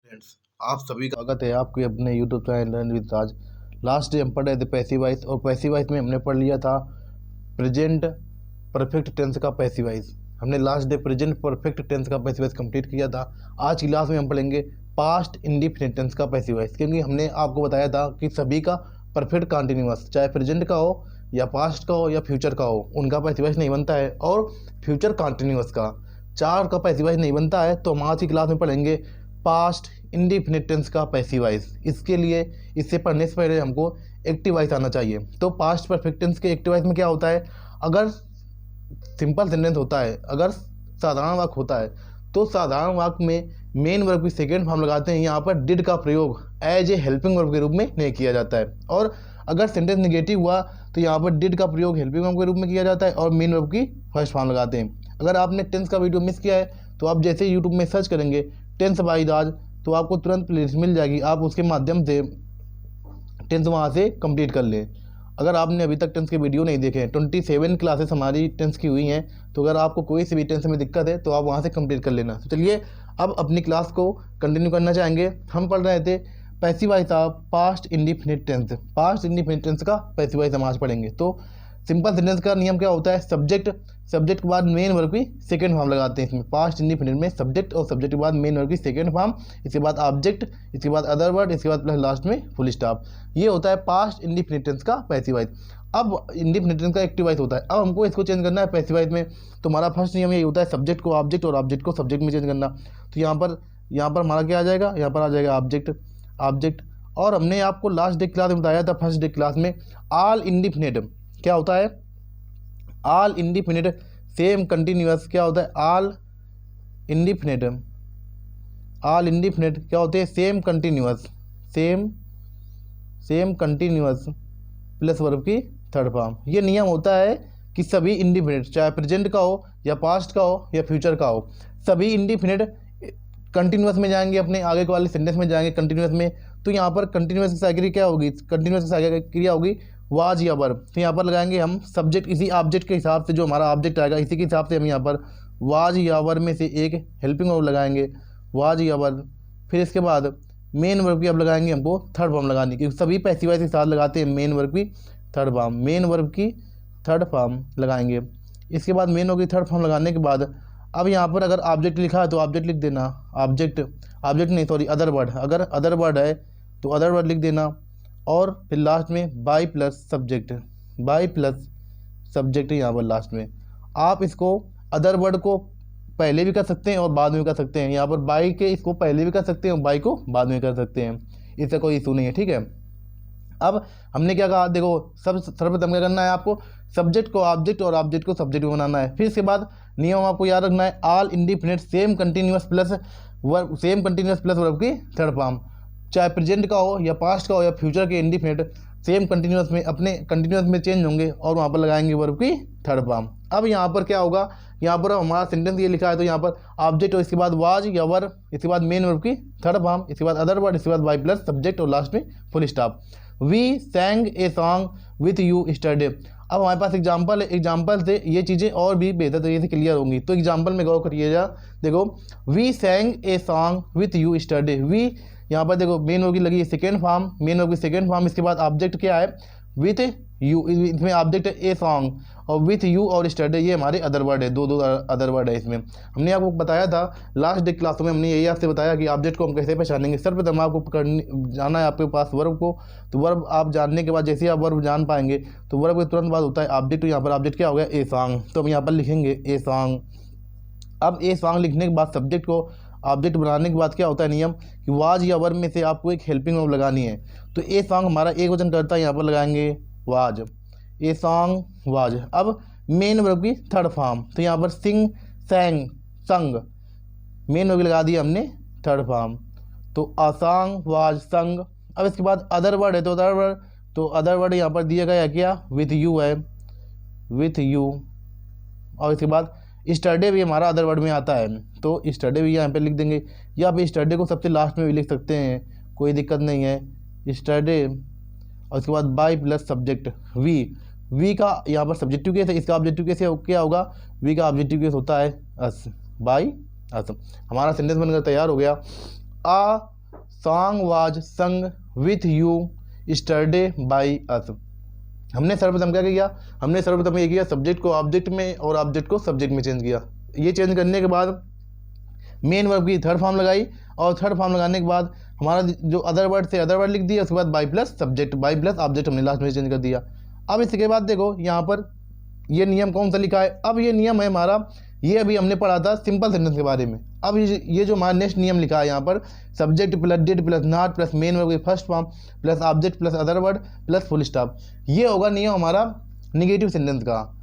Friends, आप सभी का स्वागत है आपके अपने YouTube channel learn with Raj. Last day हम पढ़ रहे थे पैसिव वॉइस, और पैसिव वॉइस में हमने पढ़ लिया था प्रेजेंट परफेक्ट टेंस का पैसिव वॉइस। हमने last day present perfect tense का पैसिव वॉइस कंप्लीट किया था। आज की क्लास में हम पढ़ेंगे पास्ट इंडिफिनिट टेंस का पैसिव वॉइस, क्योंकि हमने आपको बताया था कि सभी का परफेक्ट कंटिन्यूअस, चाहे प्रेजेंट का हो या पास्ट का हो या फ्यूचर का हो, उनका पैसिव वॉइस नहीं बनता है, और फ्यूचर कंटिन्यूअस का चार का पैसिव वॉइस नहीं बनता है। तो हम आज की क्लास में पढ़ेंगे पास्ट इंडिफिनिट टेंस का पैसिव वॉइस। इसके लिए इससे पढ़ने से पहले हमको एक्टिव वॉइस आना चाहिए। तो पास्ट परफेक्ट टेंस के एक्टिव वॉइस में क्या होता है, अगर सिंपल सेंटेंस होता है, अगर साधारण वाक्य होता है, तो साधारण वाक्य में मेन वर्ब की सेकेंड फॉर्म लगाते हैं। यहाँ पर डिड का प्रयोग एज ए हेल्पिंग वर्ब के रूप में नहीं किया जाता है। और अगर सेंटेंस नेगेटिव हुआ तो यहाँ पर डिड का प्रयोग हेल्पिंग वर्ब के रूप में किया जाता है और मेन वर्ब की फर्स्ट फॉर्म लगाते हैं। अगर आपने टेंस का वीडियो मिस किया है तो आप जैसे यूट्यूब में सर्च करेंगे टेंस बाय राज, तो आपको तुरंत प्लेलिस्ट मिल जाएगी, आप उसके माध्यम से टेंस वहाँ से कंप्लीट कर लें। अगर आपने अभी तक टेंस के वीडियो नहीं देखे हैं, 27 क्लासेस हमारी टेंस की हुई हैं, तो अगर आपको कोई सी भी टेंस में दिक्कत है तो आप वहाँ से कंप्लीट कर लेना। तो चलिए अब अपनी क्लास को कंटिन्यू करना चाहेंगे। हम पढ़ रहे थे पैसिव वॉइस था past indefinite tense. Past indefinite tense का पैसिव वॉइस हम आज पढ़ेंगे। तो सिंपल सेंटेंस का नियम क्या होता है, सब्जेक्ट के बाद मेन वर्ब की सेकंड फॉर्म लगाते हैं। इसमें पास्ट इंडिफिनिट में सब्जेक्ट और सब्जेक्ट के बाद मेन वर्ब की सेकंड फॉर्म, इसके बाद ऑब्जेक्ट, इसके बाद अदर वर्ड, इसके बाद प्लस लास्ट में फुल स्टॉप। ये होता है पास्ट इंडिफिनिट टेंस का पैसिव वॉइस। अब इंडिफिनिट टेंस का एक्टिव वॉइस होता है। अब हमको इसको चेंज करना है पैसिव वॉइस में। तो हमारा फर्स्ट नियम यही होता है सब्जेक्ट को ऑब्जेक्ट और ऑब्जेक्ट को सब्जेक्ट में चेंज करना। तो यहाँ पर हमारा क्या आ जाएगा, यहाँ पर आ जाएगा ऑब्जेक्ट। और हमने आपको लास्ट डे क्लास में बताया था, फर्स्ट डे क्लास में, ऑल इंडिफिनिट क्या होता है, ऑल इंडिफिनिट सेम कंटिन्यूअस क्या होता है, ऑल इंडिफिनिट क्या होते हैं, सेम कंटिन्यूअस प्लस वर्ब की थर्ड फॉर्म। ये नियम होता है कि सभी इंडिफिनिट, चाहे प्रेजेंट का हो या पास्ट का हो या फ्यूचर का हो, सभी इंडिफिनिट कंटिन्यूअस में जाएंगे, अपने आगे के वाले सेंटेंस में जाएंगे कंटिन्यूअस में। तो यहाँ पर कंटिन्यूअस की साइकिल क्या होगी, कंटिन्यूअस की साइकिल क्रिया होगी वाज या वर्ब। तो यहाँ पर लगाएंगे हम सब्जेक्ट, इसी ऑब्जेक्ट के हिसाब से, जो हमारा ऑब्जेक्ट आएगा इसी के हिसाब से हम यहाँ पर वाज या वर्ब में से एक हेल्पिंग वर्ब लगाएंगे, वाज या वर्ब। फिर इसके बाद मेन वर्ब की अब लगाएंगे हमको थर्ड फॉर्म लगानी, क्योंकि सभी पैसिव वॉइस के साथ लगाते हैं मेन वर्ब की थर्ड फॉर्म, मेन वर्ब की थर्ड फॉर्म लगाएंगे। इसके बाद मेन वर्ब की थर्ड फॉर्म लगाने के बाद अब यहाँ पर अगर ऑब्जेक्ट लिखा है तो ऑब्जेक्ट लिख देना, अदर वर्ड, अगर अदर वर्ड है तो अदर वर्ड लिख देना। और फिर लास्ट में बाई प्लस सब्जेक्ट यहाँ पर लास्ट में। आप इसको अदर वर्ड को पहले भी कर सकते हैं और बाद में भी कर सकते हैं। यहाँ पर बाई के इसको पहले भी कर सकते हैं और बाई को बाद में कर सकते हैं, इससे कोई इशू नहीं है, ठीक है। अब हमने क्या कहा, देखो सर्वप्रथम क्या करना है, आपको सब्जेक्ट को ऑब्जेक्ट और ऑब्जेक्ट को सब्जेक्ट में बनाना है। फिर इसके बाद नियम आपको याद रखना है, all indefinite same continuous plus verb की थर्ड फॉर्म, चाहे प्रेजेंट का हो या पास्ट का हो या फ्यूचर के इंडिफिनिट सेम कंटिन्यूअस में, अपने कंटिन्यूअस में चेंज होंगे और वहाँ पर लगाएंगे वर्ब की थर्ड फॉर्म। अब यहाँ पर क्या होगा, यहाँ पर हमारा सेंटेंस ये लिखा है तो यहाँ पर ऑब्जेक्ट और इसके बाद वाज या वर्ब, इसके बाद मेन वर्ब की थर्ड फॉर्म, इसके बाद अदर वर्ड, इसके बाद बाई प्लस सब्जेक्ट और लास्ट में full stop. We sang a song with you yesterday. अब हमारे पास एग्जाम्पल है, एग्जाम्पल से ये चीज़ें और भी बेहतर तरीके से क्लियर होंगी। तो एग्जाम्पल में गौर करिएगा, देखो we sang a song with you yesterday. We यहाँ पर देखो मेन वर्ब की लगी है सेकेंड फॉर्म, मेन वर्ब की सेकेंड फॉर्म, इसके बाद ऑब्जेक्ट क्या है विथ यू, इसमें ऑब्जेक्ट है ए सॉन्ग, और विथ यू और स्टरडे ये हमारे अदर वर्ड है, दो अदर वर्ड है इसमें। हमने आपको बताया था लास्ट डे क्लास में, हमने यही आपसे बताया कि ऑब्जेक्ट को हम कैसे पहचानेंगे। सर्वप्रथम आपको जाना है आपके पास वर्ब को, तो वर्ब आप जानने के बाद जैसे आप वर्ब जान पाएंगे तो वर्ब के तुरंत बाद होता है ऑब्जेक्ट। यहाँ पर ऑब्जेक्ट क्या हो गया, ए सॉन्ग, तो हम यहाँ पर लिखेंगे ए सॉन्ग। अब ए सॉन्ग लिखने के बाद सब्जेक्ट को ऑब्जेक्ट बनाने के बाद क्या होता है नियम कि वाज या वर्ब में से आपको एक हेल्पिंग वर्ब लगानी है। तो ए सॉन्ग हमारा एक वचन करता है, यहाँ पर लगाएंगे वाज, ए सॉन्ग वाज। अब मेन वर्ब की थर्ड फॉर्म, तो यहाँ पर सिंग सैंग संग, मेन वर्ब लगा दिया हमने थर्ड फॉर्म, तो अ सॉन्ग वाज संग। अब इसके बाद अदर वर्ड है तो अदर वर्ड यहाँ पर दिया गया क्या, विथ यू है, विथ यू। और इसके बाद स्टरडे भी हमारा अदर वर्ड में आता है, तो स्टरडे भी यहाँ पे लिख देंगे, या आप स्टरडे को सबसे लास्ट में भी लिख सकते हैं, कोई दिक्कत नहीं है, स्टरडे। और उसके बाद बाई प्लस सब्जेक्ट वी का यहाँ पर सब्जेक्टिव केस है, इसका ऑब्जेक्टिव केस क्या होगा, वी का ऑब्जेक्टिव केस होता है अस, बाई अस। हमारा सेंटेंस बनकर तैयार हो गया, आ सॉन्ग वाज संग विथ यू स्टरडे बाई अस। हमने सर्वप्रथम क्या किया, हमने सर्वप्रथम ये किया सब्जेक्ट को ऑब्जेक्ट में और ऑब्जेक्ट को सब्जेक्ट में चेंज किया। ये चेंज करने के बाद मेन वर्ब की थर्ड फॉर्म लगाई और थर्ड फॉर्म लगाने के बाद हमारा जो अदर वर्ड थे अदर वर्ड लिख दिया, उसके बाद by plus subject, by plus object हमने लास्ट में चेंज कर दिया। अब इसके बाद देखो यहाँ पर ये नियम कौन सा लिखा है। अब ये नियम है हमारा, ये अभी हमने पढ़ा था सिंपल सेंटेंस के बारे में। अब ये जो हमारा नेक्स्ट नियम लिखा है यहाँ पर, subject plus did plus not plus main verb की first form plus object plus other word plus full stop, ये होगा नियम हमारा निगेटिव सेंटेंस का।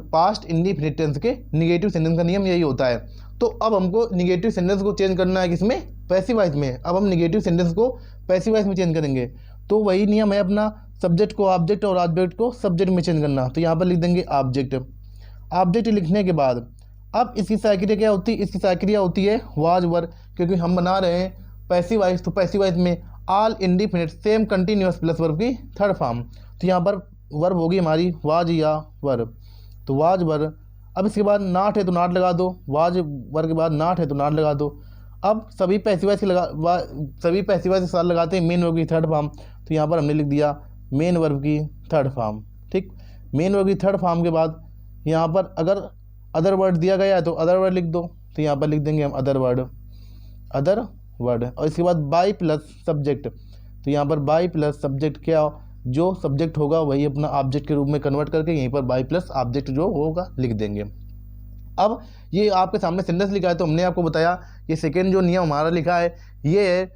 पास्ट इंडिफिनिट टेंस के निगेटिव सेंटेंस का नियम यही होता है। तो अब हमको निगेटिव सेंटेंस को चेंज करना है किसमें, पैसिव वॉइस में। अब हम निगेटिव सेंटेंस को पैसिव वॉइस में चेंज करेंगे। तो वही नियम है अपना, सब्जेक्ट को ऑब्जेक्ट और ऑब्जेक्ट को सब्जेक्ट में चेंज करना। तो यहाँ पर लिख देंगे ऑब्जेक्ट। ऑब्जेक्ट लिखने के बाद अब इसकी साइक्रिया क्या होती है, इसकी साइक्रिया होती है वाज वर, क्योंकि हम बना रहे हैं पैसिव वॉइस। तो पैसिव वॉइस में all indefinite same continuous plus verb की थर्ड फॉर्म। तो यहाँ पर वर्ब होगी हमारी वाज या वर, तो वाज वर। अब इसके बाद नॉट है तो नॉट लगा दो, वाज वर के बाद नॉट है तो नॉट लगा दो। अब सभी पैसिव वॉइस सभी पैसिव वॉइस के साथ लगाते हैं मेन वर्ब की थर्ड फॉर्म। तो यहाँ पर हमने लिख दिया मेन वर्ब की थर्ड फॉर्म। ठीक, मेन वर्ब की थर्ड फॉर्म के बाद यहाँ पर अगर अदर वर्ड दिया गया है तो अदर वर्ड लिख दो। तो यहाँ पर लिख देंगे हम अदर वर्ड, और इसके बाद बाई प्लस सब्जेक्ट। तो यहाँ पर बाई प्लस सब्जेक्ट क्या, जो सब्जेक्ट होगा वही अपना ऑब्जेक्ट के रूप में कन्वर्ट करके यहीं पर बाई प्लस ऑब्जेक्ट जो होगा लिख देंगे। अब ये आपके सामने सेंटेंस लिखा है, तो हमने आपको बताया ये सेकेंड जो नियम हमारा लिखा है ये है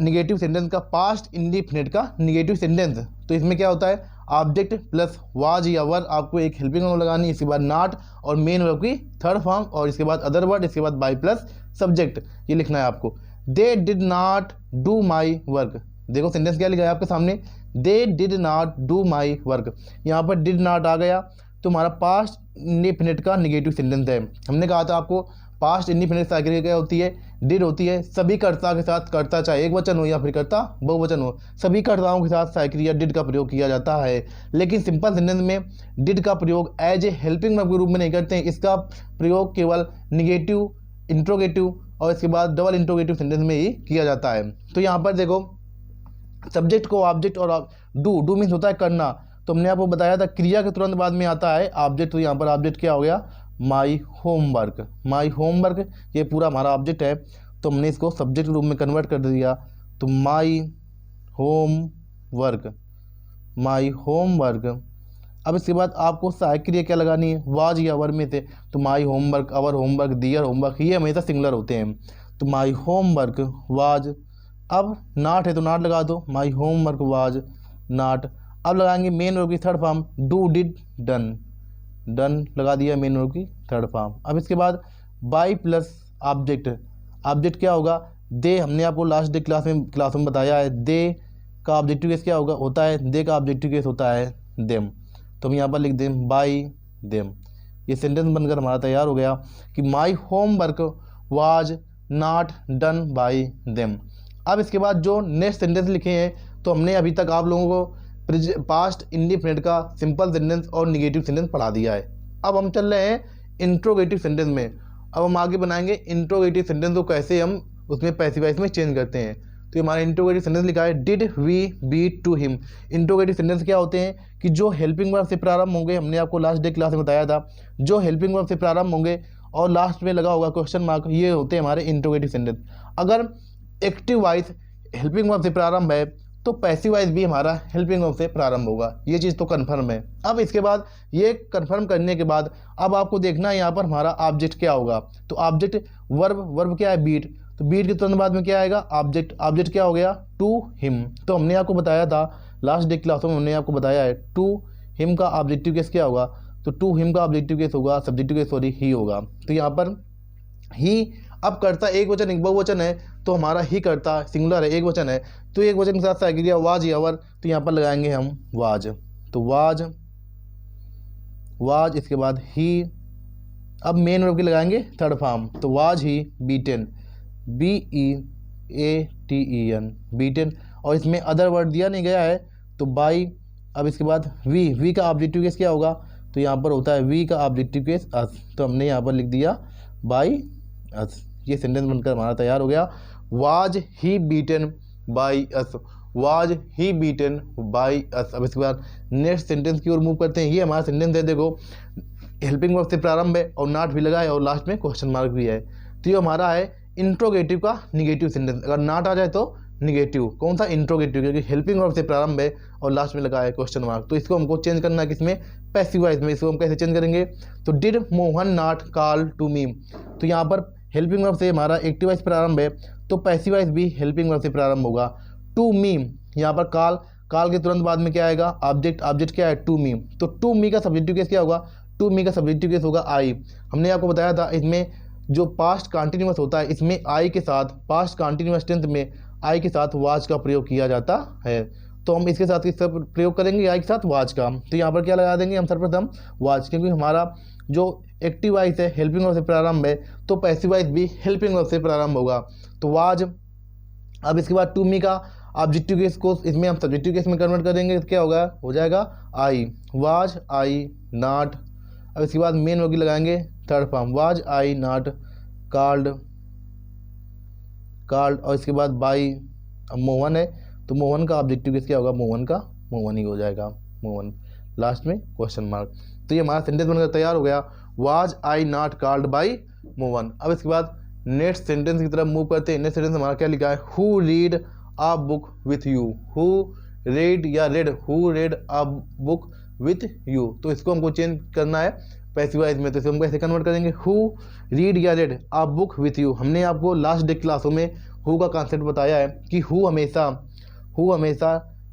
निगेटिव सेंटेंस का, पास्ट इंडिफिनिट का निगेटिव सेंटेंस। तो इसमें क्या होता है, ऑब्जेक्ट प्लस वाज या वर, आपको एक हेल्पिंग वर्ब लगानी, इसके बाद नॉट और मेन वर्ब की थर्ड फॉर्म, और इसके बाद अदर वर्ड, इसके बाद बाई प्लस सब्जेक्ट, ये लिखना है आपको। They did not do my work. देखो सेंटेंस क्या लिखा है आपके सामने, they did not do my work. यहाँ पर डिड नॉट आ गया तो हमारा पास्ट इंडिफिनिट का निगेटिव सेंटेंस है। हमने कहा था आपको पास्ट इंडिफिनिट साइक्रिया क्या होती है, डिड होती है सभी कर्ता के साथ, कर्ता चाहे एक वचन हो या फिर कर्ता बहुवचन हो, सभी कर्ताओं के साथ साइक्रिया डिड का प्रयोग किया जाता है। लेकिन सिंपल सेंटेंस में डिड का प्रयोग एज ए हेल्पिंग वर्ब के रूप में नहीं करते हैं, इसका प्रयोग केवल निगेटिव, इंट्रोगेटिव और इसके बाद डबल इंट्रोगेटिव सेंटेंस में ही किया जाता है। तो यहाँ पर देखो सब्जेक्ट को ऑब्जेक्ट और डू मीन्स होता है करना। तो हमने आपको बताया था क्रिया के तुरंत बाद में आता है ऑब्जेक्ट। तो यहाँ पर ऑब्जेक्ट क्या हो गया, माई होमवर्क। माई होमवर्क ये पूरा हमारा ऑब्जेक्ट है, तो हमने इसको सब्जेक्ट रूप में कन्वर्ट कर दिया। तो माई होमवर्क, माई होमवर्क। अब इसके बाद आपको सहायक क्रिया क्या लगानी है, वाज या वर में से। तो my homework, our homework, their homework, ये हमेशा सिंगुलर होते हैं। तो माई होमवर्क वाज। अब नॉट है तो नॉट लगा दो, माई होमवर्क वाज नॉट। अब लगाएंगे मेन वर्ब की third form, do did done, done लगा दिया मेन वर्ब की थर्ड फॉर्म। अब इसके बाद बाई प्लस ऑब्जेक्ट। ऑब्जेक्ट क्या होगा, दे। हमने आपको लास्ट डे क्लास में बताया है दे का ऑब्जेक्टिव केस क्या होता है, दे का ऑब्जेक्टिव केस होता है देम। तो हम यहाँ पर लिख दें बाई देम। ये सेंटेंस बनकर हमारा तैयार हो गया कि माई homework was not done by them. अब इसके बाद जो नेक्स्ट सेंटेंस लिखे हैं, तो हमने अभी तक आप लोगों को पास्ट इंडिफिनिट का सिंपल सेंटेंस और निगेटिव सेंटेंस पढ़ा दिया है। अब हम चल रहे हैं इंट्रोगेटिव सेंटेंस में। अब हम आगे बनाएंगे इंट्रोगेटिव सेंटेंस को कैसे हम उसमें पैसिव वॉइस में चेंज करते हैं। तो हमारा इंट्रोगेटिव सेंटेंस लिखा है did we beat to him. Interrogative sentence क्या होते हैं कि जो हेल्पिंग वर्ब से प्रारंभ होंगे, हमने आपको लास्ट डे क्लास में बताया था, जो हेल्पिंग वर्ब से प्रारंभ होंगे और लास्ट में लगा होगा क्वेश्चन मार्क, ये होते हैं हमारे इंट्रोगेटिव सेंटेंस। अगर एक्टिव वॉइस हेल्पिंग वर्ब से प्रारंभ है तो पैसिव वॉइस भी हमारा हेल्पिंग वर्ब से प्रारंभ होगा, ये चीज़ तो कन्फर्म है। अब इसके बाद ये कन्फर्म करने के बाद अब आपको देखना है यहाँ पर हमारा ऑब्जेक्ट क्या होगा। तो ऑब्जेक्ट वर्ब क्या है, बीट। तो बीट के तुरंत बाद में क्या आएगा, ऑब्जेक्ट। ऑब्जेक्ट क्या हो गया, टू हिम। तो हमने आपको बताया था लास्ट डे क्लासों में, हमने आपको बताया है टू हिम का ऑब्जेक्टिव केस क्या होगा। तो टू हिम का ऑब्जेक्टिव केस होगा, सब्जेक्टिव केस सॉरी ही होगा। तो यहाँ पर ही, अब करता एक वचन एक बहुवचन है, तो हमारा ही करता सिंगुलर है, एक वचन है, तो एक वचन के साथ साइक्रिया वाज या वर। तो यहाँ पर लगाएंगे हम वाज। तो वाज वाज, इसके बाद ही। अब मेन वर्ब की लगाएंगे थर्ड फॉर्म। तो was he beaten, BEATEN, beaten. और इसमें अदर वर्ड दिया नहीं गया है तो बाई। अब इसके बाद वी का ऑब्जेक्टिव केस क्या होगा, तो यहाँ पर होता है वी का ऑब्जेक्टिव केस अस। तो हमने यहाँ पर लिख दिया बाई अस। ये सेंटेंस बनकर हमारा तैयार हो गया। Was he beaten by us, was he beaten by us. अब इसके बाद नेक्स्ट सेंटेंस की ओर मूव करते हैं। ये हमारा सेंटेंस है, देखो हेल्पिंग वर्ब से प्रारंभ है और नॉट भी लगा है और लास्ट में क्वेश्चन मार्क भी है। तो ये हमारा है इंट्रोगेटिव का निगेटिव सेंटेंस। अगर नॉट आ जाए तो निगेटिव, कौन सा इंट्रोगेटिव, क्योंकि हेल्पिंग वर्ब से प्रारंभ है और लास्ट में लगा है क्वेश्चन मार्क। तो इसको हमको चेंज करना है किसमें, पैसिव वॉइस में। इसको हम कैसे चेंज करेंगे, तो did Mohan not call to me. तो यहाँ पर हेल्पिंग वर्ब से हमारा एक्टिव वॉइस प्रारंभ है तो पैसिव वॉइस भी हेल्पिंग वर्ब से प्रारंभ होगा। टू मी, यहाँ पर कॉल के तुरंत बाद में क्या आएगा, ऑब्जेक्ट। ऑब्जेक्ट क्या है, टू मी। तो टू मी का सब्जेक्टिव केस क्या होगा, टू मी का सब्जेक्टिव केस होगा आई। हमने आपको बताया था इसमें जो पास्ट कॉन्टिन्यूअस होता है इसमें आई के साथ, पास्ट कॉन्टिन्यूअस टेंस में आई के साथ वाज का प्रयोग किया जाता है। तो हम इसके साथ किसका प्रयोग करेंगे, आई के साथ वाज का। तो यहाँ पर क्या लगा देंगे हम, सर्वप्रथम वाज, क्योंकि हमारा जो एक्टिव वॉइस है हेल्पिंग वर्ब से प्रारंभ है तो पैसिव वॉइस भी हेल्पिंग वर्ब से प्रारंभ होगा, तो वाज। अब इसके बाद टू मी का ऑब्जेक्टिव केस को इसमें हम सब्जेक्टिव केस में कन्वर्ट करेंगे तो क्या होगा, हो जाएगा आई, वाज आई नॉट। अब इसके बाद मेन वर्ब की लगाएंगे third form, was I not called, और इसके बाद बाई। अब मोहन है तो मोहन का ऑब्जेक्टिव केस क्या होगा, मोहन ही हो जाएगा, मोहन, लास्ट में क्वेश्चन मार्क। तो ये हमारा सेंटेंस बनकर तैयार हो गया, was I not called by Mohan. अब इसके बाद नेक्स्ट सेंटेंस की तरफ मूव करते हैं। नेक्स्ट सेंटेंस हमारा क्या लिखा है, who read a book with you, who read या read, who read a book with you. तो इसको हमको चेंज करना है पैसिव वॉइस में, तो इसको हम कैसे कन्वर्ट करेंगे, हु रीड या red a book with you. हमने आपको लास्ट डे क्लासों में हु का कॉन्सेप्ट बताया है कि हु हमेशा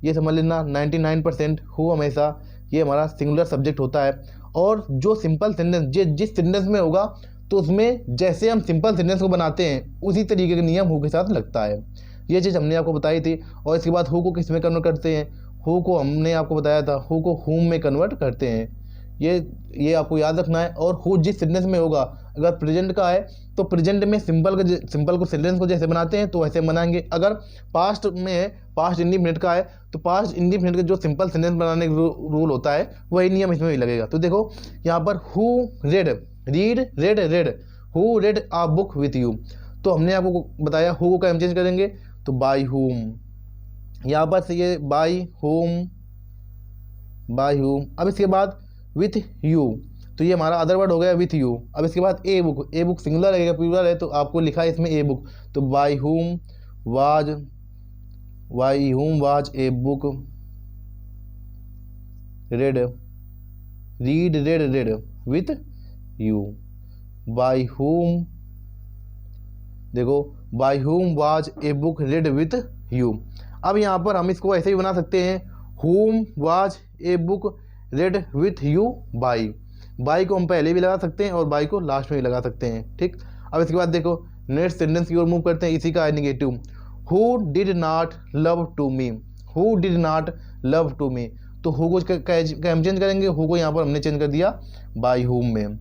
ये समझ लेना 99% हु हमेशा ये हमारा सिंगुलर सब्जेक्ट होता है। और जो सिंपल सेंटेंस जिस सेंटेंस में होगा तो उसमें जैसे हम सिंपल सेंटेंस को बनाते हैं उसी तरीके का नियम हु के साथ लगता है। ये चीज़ हमने आपको बताई थी। और इसके बाद हु को किस में कन्वर्ट करते हैं, हु को हमने आपको बताया था हु को हुम में कन्वर्ट करते हैं। ये आपको याद रखना है। और हु जिस सेंटेंस में होगा, अगर प्रेजेंट का है तो प्रेजेंट में सिंपल को सेंटेंस को जैसे बनाते हैं तो वैसे बनाएंगे। अगर पास्ट में है, पास्ट इंडिफिनिट का है तो पास्ट इंडिफिनिट का जो सिंपल सेंटेंस बनाने का रूल होता है वही नियम इसमें भी लगेगा। तो देखो यहाँ पर who red, red, who read a book with you. तो हमने आपको बताया हु का हम चेंज करेंगे तो बाई हुम, यहाँ पर से ये बाई हुम। अब इसके बाद विथ यू, तो ये हमारा अदर वर्ड हो गया विथ यू। अब इसके बाद ए बुक सिंगुलर रहेगा, प्लूरल है तो आपको लिखा है इसमें ए बुक, तो by whom was a book read with you. By whom, देखो by whom was a book read with you. अब यहाँ पर हम इसको ऐसे ही बना सकते हैं, हुम was a book read with you by को हम पहले भी लगा सकते हैं और बाई को लास्ट में भी लगा सकते हैं, ठीक। अब इसके बाद देखो नेक्स्ट सेंटेंस की ओर मूव करते हैं। इसी का है negative, who did not love to me, who did not love to me. तो हु को हम चेंज करेंगे, हु को यहाँ पर हमने चेंज कर दिया बाई हुम में,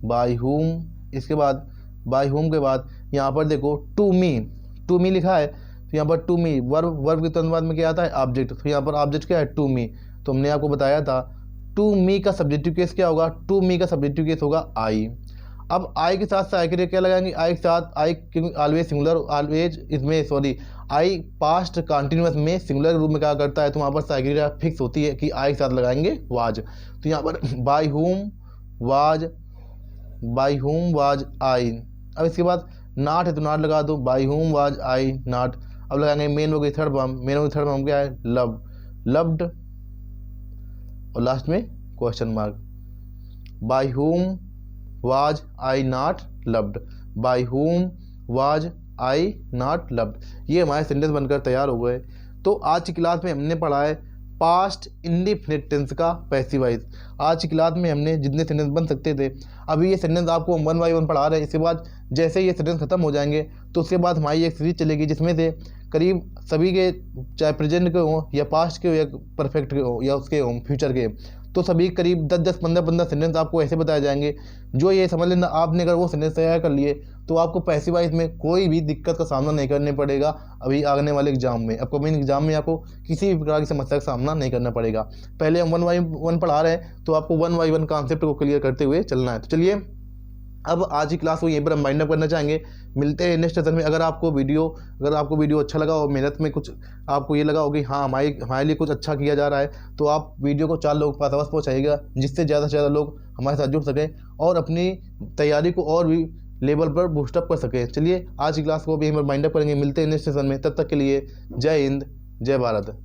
बाई हुम। इसके बाद बाई हुम के बाद यहाँ पर देखो टू मी लिखा है, तो यहाँ पर टू मी वर्ब के तुरंत बाद में क्या आता है, ऑब्जेक्ट। तो यहाँ पर ऑब्जेक्ट क्या है, टू मी। तो हमने आपको बताया था टू मी का सब्जेक्टिव केस क्या होगा, टू मी का सब्जेक्टिव केस होगा आई। अब आई के साथ आई के लिए क्या लगाएंगे, आई के साथ आई, क्योंकि ऑलवेज सिंगुलर, ऑलवेज इसमें सॉरी आई पास्ट कॉन्टिन्यूअस में सिंगुलर रूप में क्या करता है, तो वहाँ पर साइक्रिया फिक्स होती है कि आई के साथ लगाएंगे वाज। तो यहाँ पर बाई हुम वाज आई। अब इसके बाद नॉट है तो नॉट लगा दो, by whom was I not. अब लगाएंगे मेन हो गई थर्ड फॉर्म क्या है, लव्ड, और लास्ट में question mark. By whom was I not loved, by whom was I not loved. ये हमारे सेंटेंस बनकर तैयार हो गए। तो आज की क्लास में हमने पढ़ा है पास्ट इंडिफिनिट टेंस का पैसिव वॉइस। आज की क्लास में हमने जितने सेंटेंस बन सकते थे, अभी ये सेंटेंस आपको हम 1 बाय 1 पढ़ा रहे हैं। इसके बाद जैसे ये सेंटेंस खत्म हो जाएंगे तो उसके बाद हमारी एक सीरीज चलेगी जिसमें से करीब सभी के, चाहे प्रेजेंट के हों या पास्ट के हो या परफेक्ट के हो या उसके हों फ्यूचर के, तो सभी करीब 10-10, 15-15 सेंटेंस आपको ऐसे बताए जाएंगे जो ये समझ लेना आपने अगर वो सेंटेंस तैयार कर लिए तो आपको पैसिव वॉइस में कोई भी दिक्कत का सामना नहीं करने पड़ेगा अभी आने वाले एग्जाम में। अपकमिंग एग्जाम में आपको किसी भी प्रकार की समस्या का सामना नहीं करना पड़ेगा। पहले हम 1 बाय 1 पढ़ा रहे हैं तो आपको 1 बाय 1 कॉन्सेप्ट को क्लियर करते हुए चलना है। तो चलिए अब आज की क्लास को यहीं पर हम वाइंड अप करना चाहेंगे। मिलते हैं नेक्स्ट सेशन में। अगर आपको वीडियो अच्छा लगा और मेहनत में कुछ आपको ये लगा हो कि हाँ हमारे लिए कुछ अच्छा किया जा रहा है, तो आप वीडियो को 4 लोगों के पास अवश्य पहुँचाइएगा, जिससे ज़्यादा से ज़्यादा लोग हमारे साथ जुड़ सकें और अपनी तैयारी को और भी लेवल पर बूस्टअप कर सकें। चलिए आज की क्लास को भी हम वाइंड अप करेंगे। मिलते हैं नेक्स्ट सेशन में। तब तक के लिए जय हिंद, जय भारत।